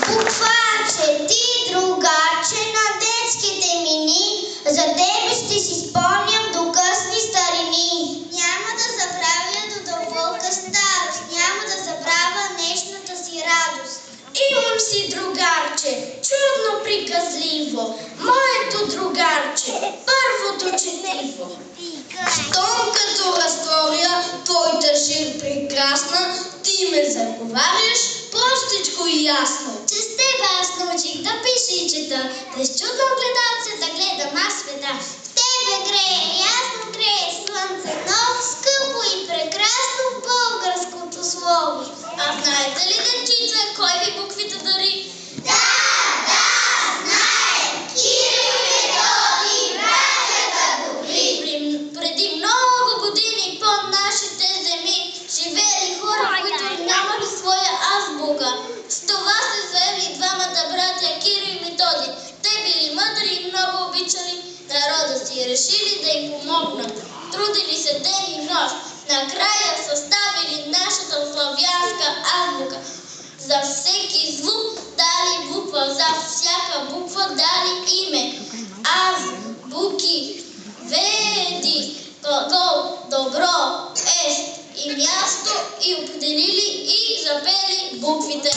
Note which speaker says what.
Speaker 1: Букварче, ти, другарче, на детските мини, за тебе ще си спомням до късни старини. Няма да забравя до дълбока старост, няма да забравя нещната си радост.
Speaker 2: Имам си другарче, чудно приказливо, моето другарче, първото четиво. Щом като разтворя твоята шир прекрасна, ти ме заговаряш простичко и ясно.
Speaker 1: Че с тебе аз научих да пиша и чета, през чудно гледалце да гледам аз света. В тебе грее, ясно грее слънце ново, скъпо и прекрасно българското слово.
Speaker 2: А знаете ли, дечица, кой ви буквите дари?
Speaker 1: Да, знаем! Кирил и Методий, братята добри.
Speaker 2: Преди много години под нашите земи живеели хора, които нямали своя азбука. С това се заели двамата братя Кирил и Методий. Те били мъдри и много обичали народа си. Решили да им помогнат. Трудили се ден и нощ. Накрая съставили нашата славянска азбука. За всеки звук дали буква, за всяка буква дали име. Азбуки, веди, глагол, добро, ест и място и определили и запели буквите.